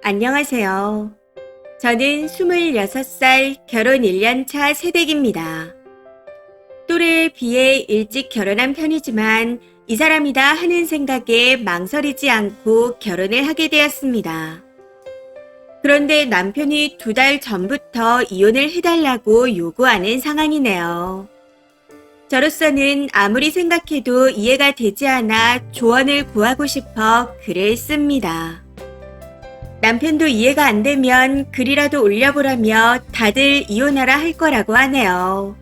안녕하세요. 저는 26살 결혼 1년 차 새댁입니다. 또래에 비해 일찍 결혼한 편이지만 이 사람이다 하는 생각에 망설이지 않고 결혼을 하게 되었습니다. 그런데 남편이 2달 전부터 이혼을 해달라고 요구하는 상황이네요. 저로서는 아무리 생각해도 이해가 되지 않아 조언을 구하고 싶어 글을 씁니다. 남편도 이해가 안 되면 글이라도 올려보라며 다들 이혼하라 할 거라고 하네요.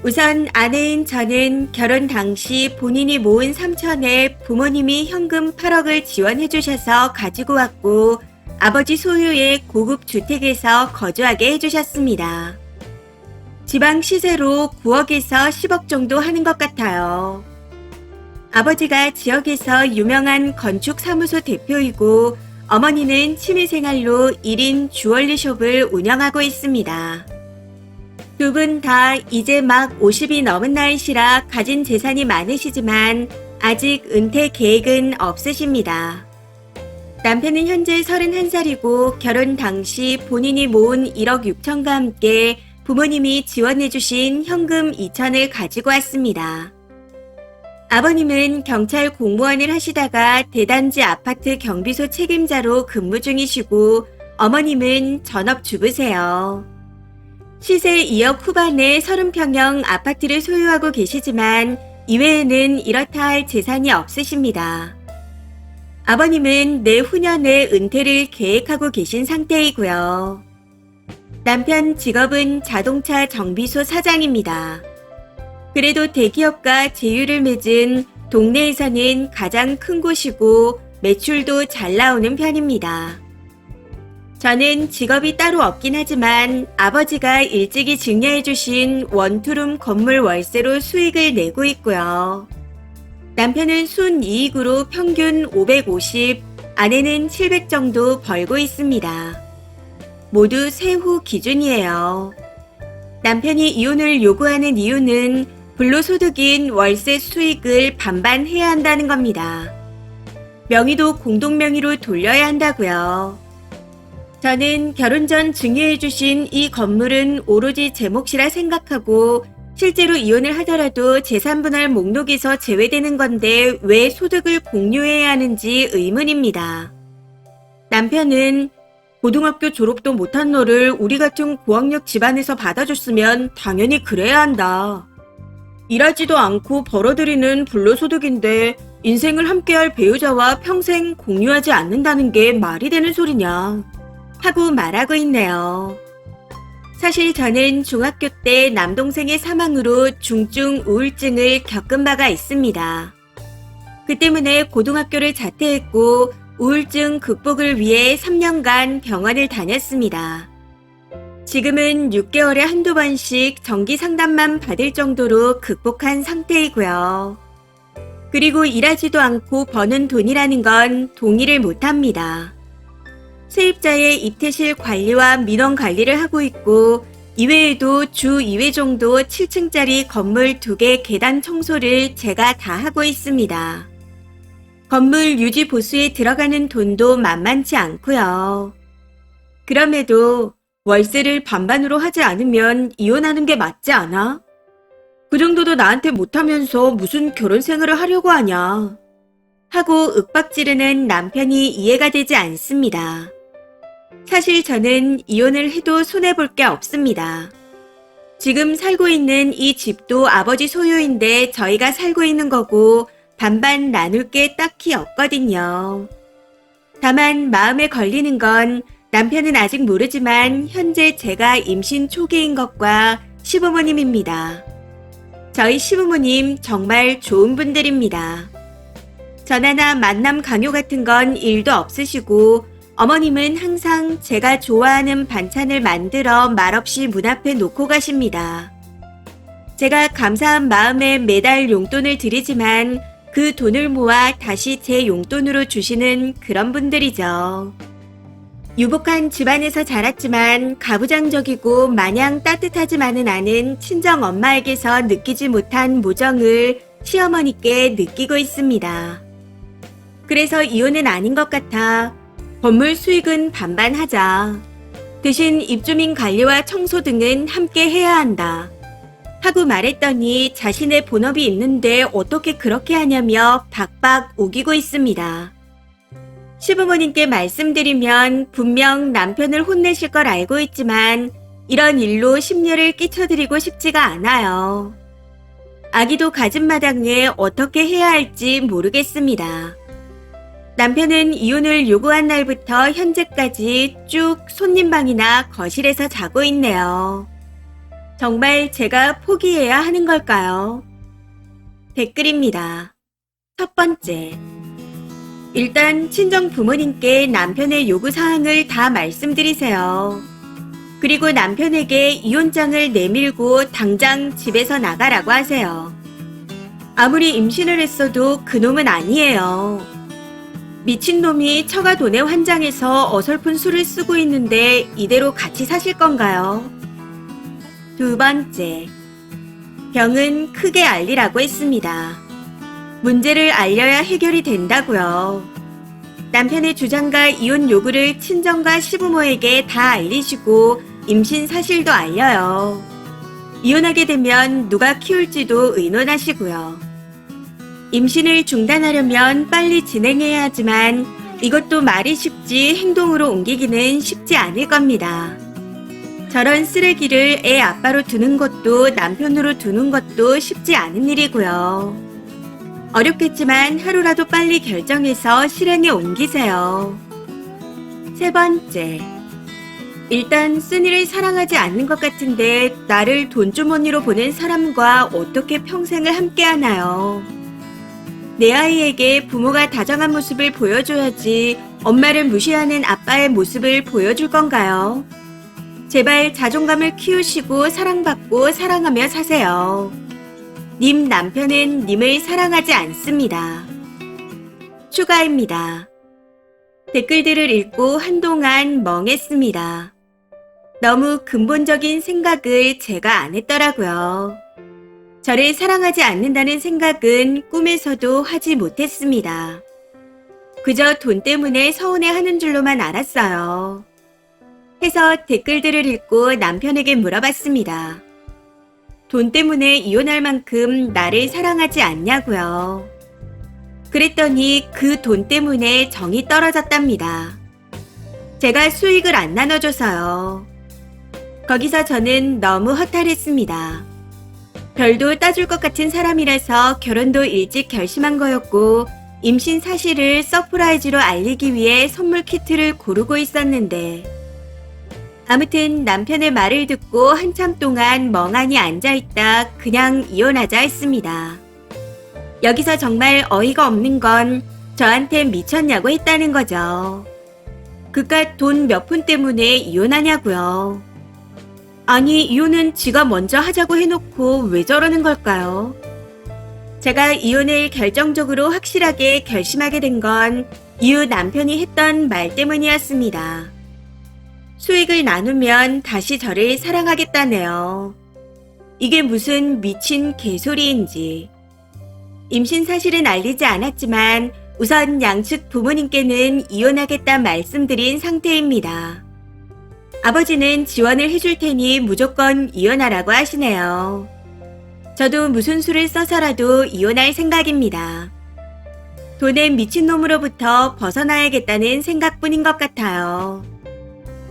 우선 아내인 저는 결혼 당시 본인이 모은 3천에 부모님이 현금 8억을 지원해 주셔서 가지고 왔고 아버지 소유의 고급 주택에서 거주하게 해주셨습니다. 지방 시세로 9억에서 10억 정도 하는 것 같아요. 아버지가 지역에서 유명한 건축사무소 대표이고 어머니는 취미생활로 1인 주얼리숍을 운영하고 있습니다. 두 분 다 이제 막 50이 넘은 나이시라 가진 재산이 많으시지만 아직 은퇴 계획은 없으십니다. 남편은 현재 31살이고 결혼 당시 본인이 모은 1억 6천과 함께 부모님이 지원해주신 현금 2천을 가지고 왔습니다. 아버님은 경찰 공무원을 하시다가 대단지 아파트 경비소 책임자로 근무 중이시고 어머님은 전업주부세요. 시세 2억 후반의 30평형 아파트를 소유하고 계시지만 이외에는 이렇다 할 재산이 없으십니다. 아버님은 내후년에 은퇴를 계획하고 계신 상태이고요. 남편 직업은 자동차 정비소 사장입니다. 그래도 대기업과 제휴를 맺은 동네에서는 가장 큰 곳이고 매출도 잘 나오는 편입니다. 저는 직업이 따로 없긴 하지만 아버지가 일찍이 증여해 주신 원투룸 건물 월세로 수익을 내고 있고요. 남편은 순이익으로 평균 550, 아내는 700 정도 벌고 있습니다. 모두 세후 기준이에요. 남편이 이혼을 요구하는 이유는 불로소득인 월세 수익을 반반 해야 한다는 겁니다. 명의도 공동명의로 돌려야 한다고요. 저는 결혼 전 증여해 주신 이 건물은 오로지 제 몫이라 생각하고 실제로 이혼을 하더라도 재산분할 목록에서 제외되는 건데 왜 소득을 공유해야 하는지 의문입니다. 남편은 고등학교 졸업도 못한 너를 우리 같은 고학력 집안에서 받아줬으면 당연히 그래야 한다. 일하지도 않고 벌어들이는 불로소득인데 인생을 함께할 배우자와 평생 공유하지 않는다는 게 말이 되는 소리냐 하고 말하고 있네요. 사실 저는 중학교 때 남동생의 사망으로 중증 우울증을 겪은 바가 있습니다. 그 때문에 고등학교를 자퇴했고 우울증 극복을 위해 3년간 병원을 다녔습니다. 지금은 6개월에 한두 번씩 정기 상담만 받을 정도로 극복한 상태이고요. 그리고 일하지도 않고 버는 돈이라는 건 동의를 못합니다. 세입자의 입퇴실 관리와 민원 관리를 하고 있고 이외에도 주 2회 정도 7층짜리 건물 2개 계단 청소를 제가 다 하고 있습니다. 건물 유지 보수에 들어가는 돈도 만만치 않고요. 그럼에도 월세를 반반으로 하지 않으면 이혼하는 게 맞지 않아? 그 정도도 나한테 못하면서 무슨 결혼 생활을 하려고 하냐? 하고 윽박지르는 남편이 이해가 되지 않습니다. 사실 저는 이혼을 해도 손해볼 게 없습니다. 지금 살고 있는 이 집도 아버지 소유인데 저희가 살고 있는 거고 반반 나눌 게 딱히 없거든요. 다만 마음에 걸리는 건 남편은 아직 모르지만 현재 제가 임신 초기인 것과 시부모님입니다. 저희 시부모님 정말 좋은 분들입니다. 전화나 만남 강요 같은 건 일도 없으시고 어머님은 항상 제가 좋아하는 반찬을 만들어 말없이 문 앞에 놓고 가십니다. 제가 감사한 마음에 매달 용돈을 드리지만 그 돈을 모아 다시 제 용돈으로 주시는 그런 분들이죠. 유복한 집안에서 자랐지만 가부장적이고 마냥 따뜻하지만은 않은 친정 엄마에게서 느끼지 못한 모정을 시어머니께 느끼고 있습니다. 그래서 이혼은 아닌 것 같아 건물 수익은 반반 하자. 대신 입주민 관리와 청소 등은 함께 해야 한다. 하고 말했더니 자신의 본업이 있는데 어떻게 그렇게 하냐며 박박 우기고 있습니다. 시부모님께 말씀드리면 분명 남편을 혼내실 걸 알고 있지만 이런 일로 심려를 끼쳐드리고 싶지가 않아요. 아기도 가진 마당에 어떻게 해야 할지 모르겠습니다. 남편은 이혼을 요구한 날부터 현재까지 쭉 손님방이나 거실에서 자고 있네요. 정말 제가 포기해야 하는 걸까요? 댓글입니다. 첫 번째. 일단 친정 부모님께 남편의 요구사항을 다 말씀드리세요. 그리고 남편에게 이혼장을 내밀고 당장 집에서 나가라고 하세요. 아무리 임신을 했어도 그놈은 아니에요. 미친놈이 처가 돈에 환장해서 어설픈 수를 쓰고 있는데 이대로 같이 사실 건가요? 두 번째, 병은 크게 알리라고 했습니다. 문제를 알려야 해결이 된다고요. 남편의 주장과 이혼 요구를 친정과 시부모에게 다 알리시고 임신 사실도 알려요. 이혼하게 되면 누가 키울지도 의논하시고요. 임신을 중단하려면 빨리 진행해야 하지만 이것도 말이 쉽지 행동으로 옮기기는 쉽지 않을 겁니다. 저런 쓰레기를 애 아빠로 두는 것도 남편으로 두는 것도 쉽지 않은 일이고요. 어렵겠지만 하루라도 빨리 결정해서 실행에 옮기세요. 세 번째, 일단 쓴이를 사랑하지 않는 것 같은데 나를 돈주머니로 보는 사람과 어떻게 평생을 함께 하나요? 내 아이에게 부모가 다정한 모습을 보여줘야지 엄마를 무시하는 아빠의 모습을 보여줄 건가요? 제발 자존감을 키우시고 사랑받고 사랑하며 사세요. 님 남편은 님을 사랑하지 않습니다. 추가입니다. 댓글들을 읽고 한동안 멍했습니다. 너무 근본적인 생각을 제가 안 했더라고요. 저를 사랑하지 않는다는 생각은 꿈에서도 하지 못했습니다. 그저 돈 때문에 서운해하는 줄로만 알았어요. 해서 댓글들을 읽고 남편에게 물어봤습니다. 돈 때문에 이혼할 만큼 나를 사랑하지 않냐고요. 그랬더니 그 돈 때문에 정이 떨어졌답니다. 제가 수익을 안 나눠줘서요. 거기서 저는 너무 허탈했습니다. 별도 따줄 것 같은 사람이라서 결혼도 일찍 결심한 거였고 임신 사실을 서프라이즈로 알리기 위해 선물 키트를 고르고 있었는데 아무튼 남편의 말을 듣고 한참 동안 멍하니 앉아있다 그냥 이혼하자 했습니다. 여기서 정말 어이가 없는 건 저한테 미쳤냐고 했다는 거죠. 그깟 돈 몇 푼 때문에 이혼하냐고요. 아니 이혼은 지가 먼저 하자고 해놓고 왜 저러는 걸까요? 제가 이혼을 결정적으로 확실하게 결심하게 된 건 이후 남편이 했던 말 때문이었습니다. 수익을 나누면 다시 저를 사랑하겠다네요. 이게 무슨 미친 개소리인지. 임신 사실은 알리지 않았지만 우선 양측 부모님께는 이혼하겠다 말씀드린 상태입니다. 아버지는 지원을 해줄 테니 무조건 이혼하라고 하시네요. 저도 무슨 수를 써서라도 이혼할 생각입니다. 돈의 미친놈으로부터 벗어나야겠다는 생각뿐인 것 같아요.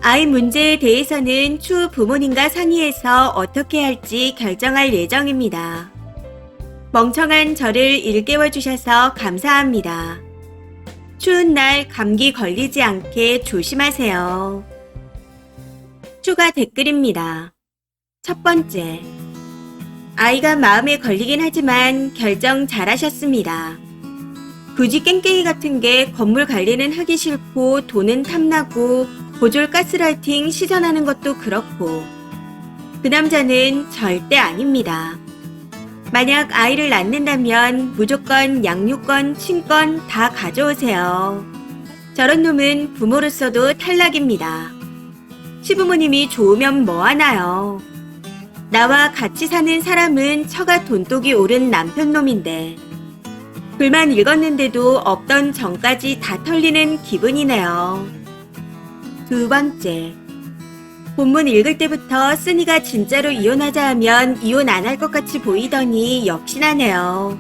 아이 문제에 대해서는 추후 부모님과 상의해서 어떻게 할지 결정할 예정입니다. 멍청한 저를 일깨워 주셔서 감사합니다. 추운 날 감기 걸리지 않게 조심하세요. 추가 댓글입니다. 첫 번째, 아이가 마음에 걸리긴 하지만 결정 잘하셨습니다. 굳이 깽깽이 같은 게 건물 관리는 하기 싫고 돈은 탐나고 고졸 가스라이팅 시전하는 것도 그렇고 그 남자는 절대 아닙니다. 만약 아이를 낳는다면 무조건 양육권, 친권 다 가져오세요. 저런 놈은 부모로서도 탈락입니다. 시부모님이 좋으면 뭐하나요? 나와 같이 사는 사람은 처가 돈독이 오른 남편놈인데 글만 읽었는데도 없던 정까지 다 털리는 기분이네요. 두 번째. 본문 읽을 때부터 쓰니가 진짜로 이혼하자 하면 이혼 안 할 것 같이 보이더니 역시나네요.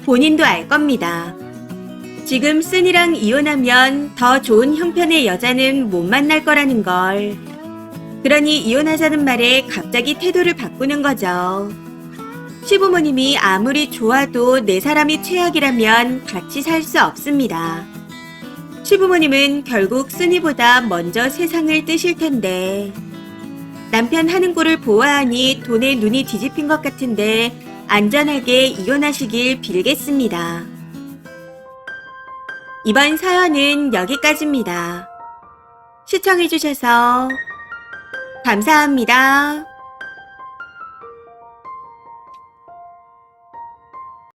본인도 알 겁니다. 지금 쓰니랑 이혼하면 더 좋은 형편의 여자는 못 만날 거라는 걸. 그러니 이혼하자는 말에 갑자기 태도를 바꾸는 거죠. 시부모님이 아무리 좋아도 내 사람이 최악이라면 같이 살 수 없습니다. 시부모님은 결국 쓰니보다 먼저 세상을 뜨실 텐데 남편 하는 꼴을 보아하니 돈에 눈이 뒤집힌 것 같은데 안전하게 이혼하시길 빌겠습니다. 이번 사연은 여기까지입니다. 시청해주셔서 감사합니다.